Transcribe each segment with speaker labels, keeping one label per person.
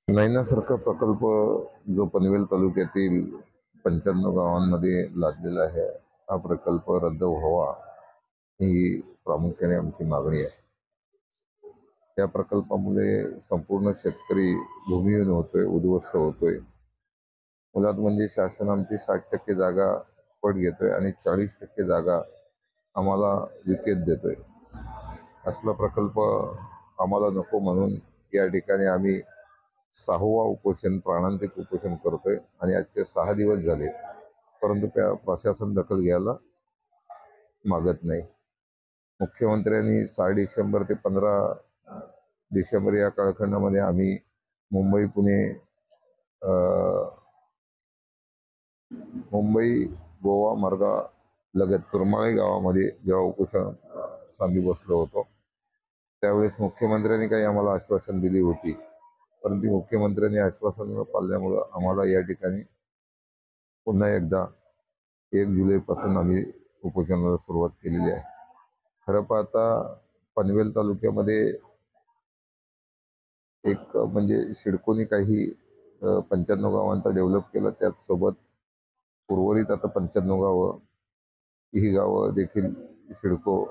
Speaker 1: नैनासारखा प्रकल्प जो पनवेल तालुक्यातील 95 गावांमध्ये लादलेला आहे, हा प्रकल्प रद्द व्हावा ही प्रामुख्याने आमची मागणी आहे. या प्रकल्पामुळे संपूर्ण शेतकरी भूमिहीन होतोय, उद्ध्वस्त होतोय. मुळात म्हणजे शासन आमची 60% जागा पट घेतोय आणि 40% जागा आम्हाला विकत देतोय. असला प्रकल्प आम्हाला नको म्हणून या ठिकाणी आम्ही 6वा उपोषण, प्राणांतिक उपोषण करतोय आणि आजचे 6 दिवस झाले, परंतु प्रशासन दखल घ्यायला मागत नाही. मुख्यमंत्र्यांनी 6 डिसेंबर ते 15 डिसेंबर या कालखंडामध्ये आम्ही मुंबई पुणे मुंबई गोवा मार्गा लगत तुरमाळे गावामध्ये जेव्हा उपोषणास आम्ही बसलो होतो, त्यावेळेस मुख्यमंत्र्यांनी काही आम्हाला आश्वासन दिली होती, परंतु मुख्यमंत्र्यांनी आश्वासन न पाळल्यामुळं आम्हाला या ठिकाणी पुन्हा एकदा 1 जुलैपासून आम्ही उपोषणाला सुरुवात केलेली आहे. खरं पाहता पनवेल तालुक्यामध्ये एक म्हणजे सिडकोनी काही 95 गावांचा डेव्हलप केलं, त्याचसोबत उर्वरित आता 95 गावं ही गावं देखील सिडको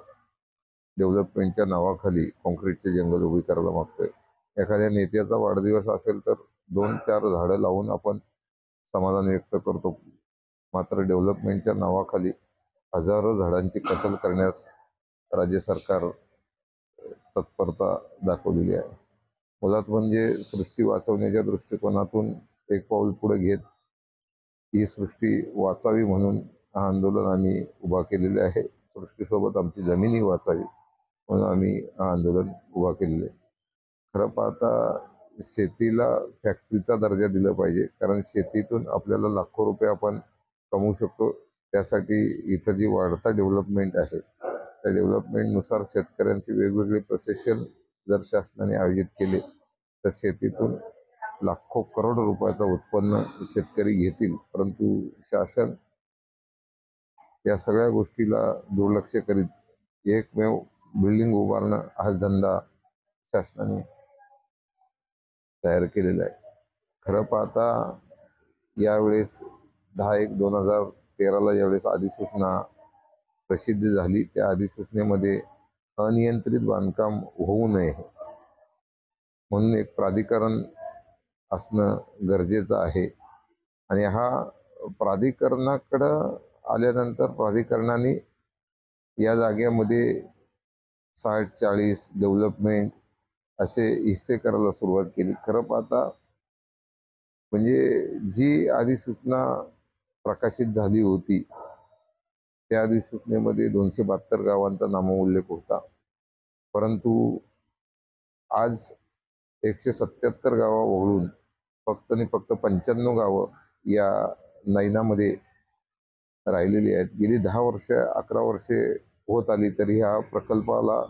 Speaker 1: डेव्हलपमेंटच्या नावाखाली कॉन्क्रीटचे जंगल उभी करायला मागतोय. एखाद्या नेत्याचा वाढदिवस असेल तर 2-4 झाडं लावून आपण समाधान व्यक्त करतो, मात्र डेव्हलपमेंटच्या नावाखाली हजारो झाडांची कत्तल करण्यास राज्य सरकार तत्परता दाखवलेली आहे. मुळात म्हणजे सृष्टी वाचवण्याच्या दृष्टिकोनातून एक पाऊल पुढे घेत ही सृष्टी वाचावी म्हणून हा आंदोलन आम्ही उभा केलेले आहे. सृष्टीसोबत आमची जमीनही वाचावी म्हणून आम्ही हा आंदोलन उभा केलेलं आहे. खरं पाहता शेतीला फॅक्टरीचा दर्जा दिला पाहिजे, कारण शेतीतून आपल्याला लाखो रुपये आपण कमवू शकतो. त्यासाठी इथं जी वाढता डेव्हलपमेंट आहे, त्या डेव्हलपमेंटनुसार शेतकऱ्यांची वेगवेगळे प्रोसेशन जर शासनाने आयोजित केले तर शेतीतून लाखो करोड रुपयाचं उत्पन्न शेतकरी घेतील. परंतु शासन या सगळ्या गोष्टीला दुर्लक्ष करीत एकमेव बिल्डिंग उभारणं हा धंदा शासनाने तयार केलेला आहे. खरं पाहता यावेळेस 10/1/2013ला ज्यावेळेस अधिसूचना प्रसिद्ध झाली, त्या अधिसूचनेमध्ये अनियंत्रित बांधकाम होऊ नये म्हणून एक प्राधिकरण असणं गरजेचं आहे. आणि हा प्राधिकरणाकडं आल्यानंतर प्राधिकरणाने या जागेमध्ये 60-40 डेव्हलपमेंट असे हिस्से करायला सुरुवात केली. खरं पाहता म्हणजे जी अधिसूचना प्रकाशित झाली होती, त्या अधिसूचनेमध्ये 272 गावांचा नामोल्लेख होता, परंतु आज 177 गावं वगळून फक्त आणि फक्त 95 गावं या नैनामध्ये राहिलेली आहेत. गेली 10 वर्ष 11 वर्षे होत आली तरी ह्या प्रकल्पाला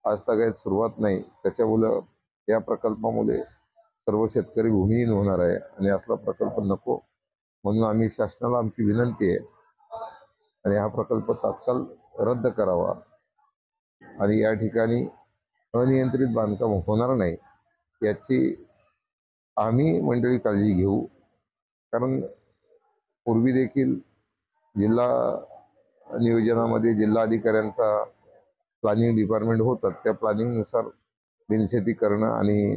Speaker 1: आज तगायत सुरुवात नाही. त्याच्यामुळं या प्रकल्पामुळे सर्व शेतकरी भूमिहीन होणार आहे आणि असला प्रकल्प नको म्हणून आम्ही शासनाला आमची विनंती आहे आणि हा प्रकल्प तात्काळ रद्द करावा आणि या ठिकाणी अनियंत्रित बांधकाम होणार नाही याची आम्ही मंडळी काळजी घेऊ. कारण पूर्वी देखील जिल्हा नियोजनामध्ये जिल्हाधिकाऱ्यांचा प्लॅनिंग डिपार्टमेंट होतं, त्या प्लॅनिंगनुसार बिनशेती करणं आणि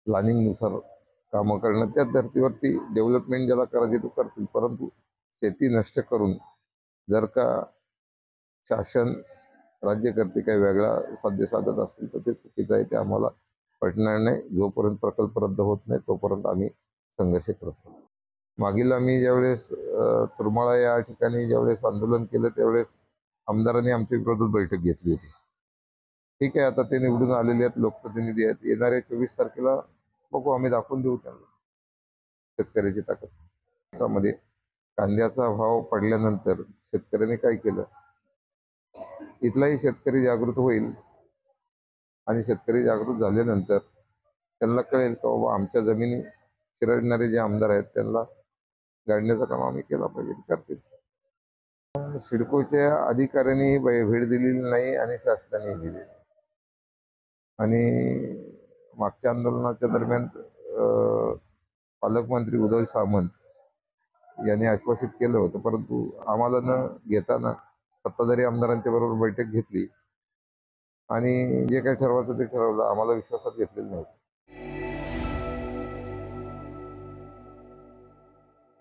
Speaker 1: प्लॅनिंगनुसार कामं करणं, त्या धर्तीवरती डेव्हलपमेंट ज्याला करायची तो करतील. परंतु शेती नष्ट करून जर का शासन राज्यकर्ते काही वेगळा साध्य साधत असतील तर ते चुकीचं आहे, ते आम्हाला पटणार नाही. जोपर्यंत प्रकल्प रद्द होत नाही तोपर्यंत आम्ही संघर्ष करतो. मागील आम्ही ज्यावेळेस तुरमाळा या ठिकाणी ज्यावेळेस आंदोलन केलं त्यावेळेस आमदारांनी आमच्या विरोधात बैठक घेतली होती. ठीक आहे, आता ते निवडून आलेले आहेत, लोकप्रतिनिधी आहेत, येणाऱ्या 24 तारखेला बघू, आम्ही दाखवून देऊ त्यांना शेतकऱ्याची ताकद. त्यामध्ये कांद्याचा भाव पडल्यानंतर शेतकऱ्याने काय केलं, इथलाही शेतकरी जागृत होईल आणि शेतकरी जागृत झाल्यानंतर त्यांना कळेल की बाबा आमच्या जमिनी चिरडणारे जे आमदार आहेत त्यांना गाडण्याचं काम आम्ही केलं पाहिजे, करतील. सिडकोच्या अधिकाऱ्यांनी भेट दिलेली नाही आणि शासनाने दिली. आणि मागच्या आंदोलनाच्या दरम्यान पालकमंत्री उदय सामंत यांनी आश्वासित केलं होतं, परंतु आम्हाला न घेताना सत्ताधारी आमदारांच्या बरोबर बैठक घेतली आणि जे काही ठरवायचं ते ठरवलं. आम्हाला विश्वासात घेतलेलं नव्हतं.